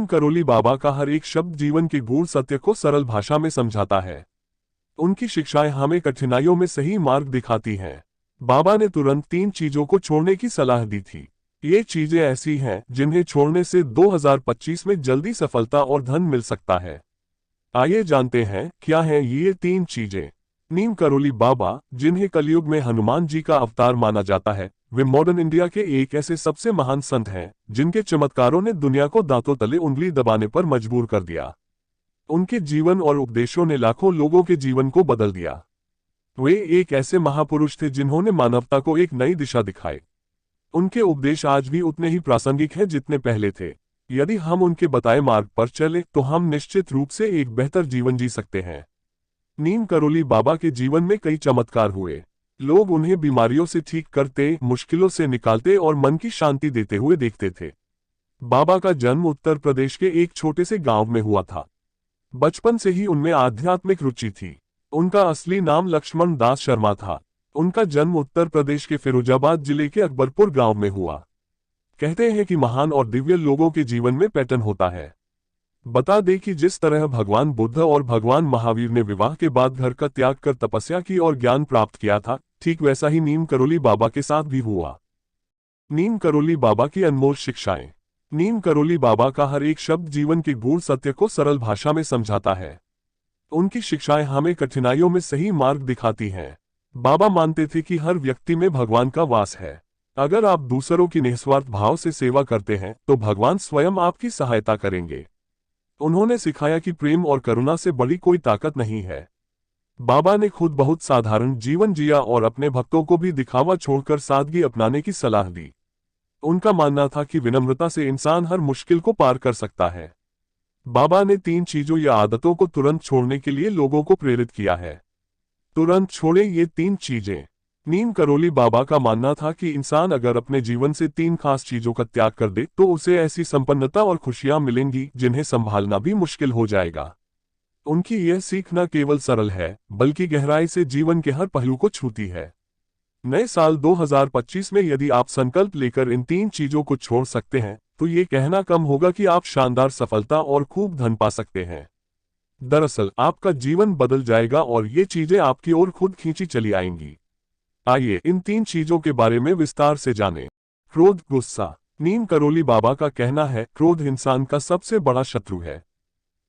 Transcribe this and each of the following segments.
करोली बाबा का हर एक शब्द जीवन के गूढ़ सत्य को सरल भाषा में समझाता है। उनकी शिक्षाएं हमें कठिनाइयों में सही मार्ग दिखाती हैं। बाबा ने तुरंत 3 चीजों को छोड़ने की सलाह दी थी। ये चीजें ऐसी हैं जिन्हें छोड़ने से 2025 में जल्दी सफलता और धन मिल सकता है। आइए जानते हैं क्या हैं ये 3 चीजें। नीम करोली बाबा, जिन्हें कलयुग में हनुमान जी का अवतार माना जाता है, वे मॉडर्न इंडिया के एक ऐसे सबसे महान संत हैं जिनके चमत्कारों ने दुनिया को दांतों तले उंगली दबाने पर मजबूर कर दिया। उनके जीवन और उपदेशों ने लाखों लोगों के जीवन को बदल दिया। वे एक ऐसे महापुरुष थे जिन्होंने मानवता को एक नई दिशा दिखाई। उनके उपदेश आज भी उतने ही प्रासंगिक हैं जितने पहले थे। यदि हम उनके बताए मार्ग पर चले तो हम निश्चित रूप से एक बेहतर जीवन जी सकते हैं। नीम करोली बाबा के जीवन में कई चमत्कार हुए। लोग उन्हें बीमारियों से ठीक करते, मुश्किलों से निकालते और मन की शांति देते हुए देखते थे। बाबा का जन्म उत्तर प्रदेश के एक छोटे से गांव में हुआ था। बचपन से ही उनमें आध्यात्मिक रुचि थी। उनका असली नाम लक्ष्मण दास शर्मा था। उनका जन्म उत्तर प्रदेश के फिरोजाबाद जिले के अकबरपुर गांव में हुआ। कहते हैं कि महान और दिव्य लोगों के जीवन में पैटर्न होता है। बता दें कि जिस तरह भगवान बुद्ध और भगवान महावीर ने विवाह के बाद घर का त्याग कर तपस्या की और ज्ञान प्राप्त किया था, ठीक वैसा ही नीम करोली बाबा के साथ भी हुआ। नीम करोली बाबा की अनमोल शिक्षाएं। नीम करोली बाबा का हर एक शब्द जीवन के गूढ़ सत्य को सरल भाषा में समझाता है। उनकी शिक्षाएं हमें कठिनाइयों में सही मार्ग दिखाती हैं। बाबा मानते थे कि हर व्यक्ति में भगवान का वास है। अगर आप दूसरों की निस्वार्थ भाव से सेवा करते हैं तो भगवान स्वयं आपकी सहायता करेंगे। उन्होंने सिखाया कि प्रेम और करुणा से बड़ी कोई ताकत नहीं है। बाबा ने खुद बहुत साधारण जीवन जिया और अपने भक्तों को भी दिखावा छोड़कर सादगी अपनाने की सलाह दी। उनका मानना था कि विनम्रता से इंसान हर मुश्किल को पार कर सकता है। बाबा ने 3 चीजों या आदतों को तुरंत छोड़ने के लिए लोगों को प्रेरित किया है। तुरंत छोड़ें ये 3 चीजें। नीम करोली बाबा का मानना था कि इंसान अगर अपने जीवन से 3 खास चीजों का त्याग कर दे तो उसे ऐसी संपन्नता और खुशियां मिलेंगी जिन्हें संभालना भी मुश्किल हो जाएगा। उनकी यह सीख न केवल सरल है बल्कि गहराई से जीवन के हर पहलू को छूती है। नए साल 2025 में यदि आप संकल्प लेकर इन 3 चीजों को छोड़ सकते हैं तो ये कहना कम होगा कि आप शानदार सफलता और खूब धन पा सकते हैं। दरअसल आपका जीवन बदल जाएगा और ये चीजें आपकी ओर खुद खींची चली आएंगी। आइए इन 3 चीजों के बारे में विस्तार से जानें। क्रोध, गुस्सा। नीम करोली बाबा का कहना है, क्रोध इंसान का सबसे बड़ा शत्रु है।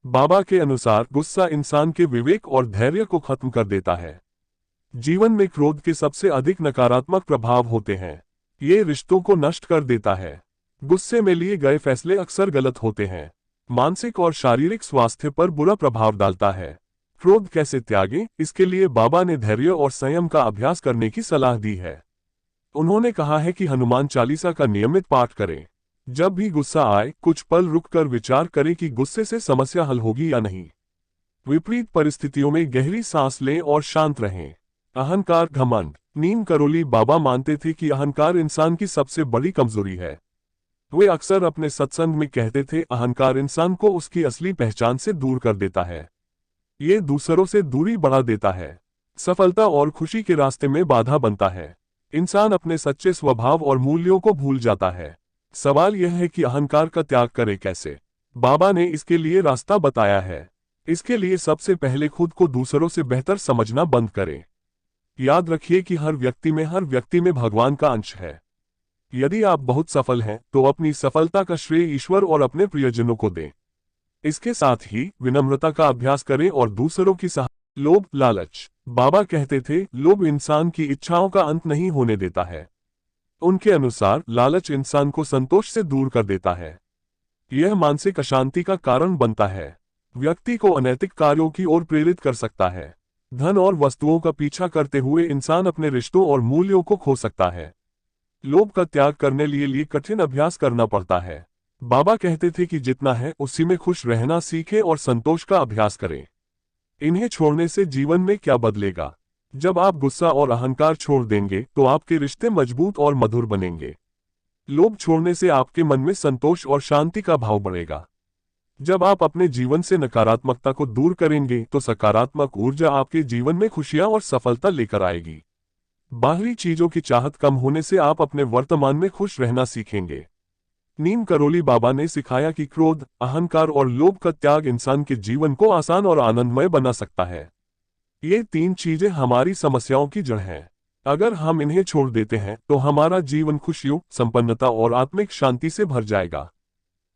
बाबा के अनुसार गुस्सा इंसान के विवेक और धैर्य को खत्म कर देता है। जीवन में क्रोध के सबसे अधिक नकारात्मक प्रभाव होते हैं। ये रिश्तों को नष्ट कर देता है। गुस्से में लिए गए फैसले अक्सर गलत होते हैं। मानसिक और शारीरिक स्वास्थ्य पर बुरा प्रभाव डालता है। क्रोध कैसे त्यागें, इसके लिए बाबा ने धैर्य और संयम का अभ्यास करने की सलाह दी है। उन्होंने कहा है कि हनुमान चालीसा का नियमित पाठ करें। जब भी गुस्सा आए कुछ पल रुककर विचार करें कि गुस्से से समस्या हल होगी या नहीं। विपरीत परिस्थितियों में गहरी सांस लें और शांत रहें। अहंकार, घमंड। नीम करोली बाबा मानते थे कि अहंकार इंसान की सबसे बड़ी कमजोरी है। वे अक्सर अपने सत्संग में कहते थे, अहंकार इंसान को उसकी असली पहचान से दूर कर देता है। ये दूसरों से दूरी बढ़ा देता है, सफलता और खुशी के रास्ते में बाधा बनता है। इंसान अपने सच्चे स्वभाव और मूल्यों को भूल जाता है। सवाल यह है कि अहंकार का त्याग करे कैसे। बाबा ने इसके लिए रास्ता बताया है। इसके लिए सबसे पहले खुद को दूसरों से बेहतर समझना बंद करें। याद रखिए कि हर व्यक्ति में भगवान का अंश है। यदि आप बहुत सफल हैं तो अपनी सफलता का श्रेय ईश्वर और अपने प्रियजनों को दें। इसके साथ ही विनम्रता का अभ्यास करें और दूसरों की लोभ, लालच। बाबा कहते थे, लोभ इंसान की इच्छाओं का अंत नहीं होने देता है। उनके अनुसार लालच इंसान को संतोष से दूर कर देता है। यह मानसिक अशांति का कारण बनता है। व्यक्ति को अनैतिक कार्यों की ओर प्रेरित कर सकता है। धन और वस्तुओं का पीछा करते हुए इंसान अपने रिश्तों और मूल्यों को खो सकता है। लोभ का त्याग करने लिए कठिन अभ्यास करना पड़ता है। बाबा कहते थे कि जितना है उसी में खुश रहना सीखें और संतोष का अभ्यास करें। इन्हें छोड़ने से जीवन में क्या बदलेगा। जब आप गुस्सा और अहंकार छोड़ देंगे तो आपके रिश्ते मजबूत और मधुर बनेंगे। लोभ छोड़ने से आपके मन में संतोष और शांति का भाव बढ़ेगा। जब आप अपने जीवन से नकारात्मकता को दूर करेंगे तो सकारात्मक ऊर्जा आपके जीवन में खुशियां और सफलता लेकर आएगी। बाहरी चीजों की चाहत कम होने से आप अपने वर्तमान में खुश रहना सीखेंगे। नीम करोली बाबा ने सिखाया कि क्रोध, अहंकार और लोभ का त्याग इंसान के जीवन को आसान और आनंदमय बना सकता है। ये तीन चीजें हमारी समस्याओं की जड़ हैं। अगर हम इन्हें छोड़ देते हैं तो हमारा जीवन खुशियों, संपन्नता और आत्मिक शांति से भर जाएगा।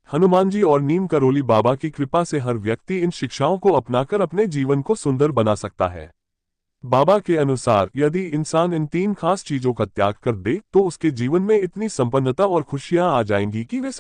हनुमान जी और नीम करोली बाबा की कृपा से हर व्यक्ति इन शिक्षाओं को अपनाकर अपने जीवन को सुंदर बना सकता है। बाबा के अनुसार यदि इंसान इन तीन खास चीजों का त्याग कर दे तो उसके जीवन में इतनी संपन्नता और खुशियां आ जाएंगी कि वे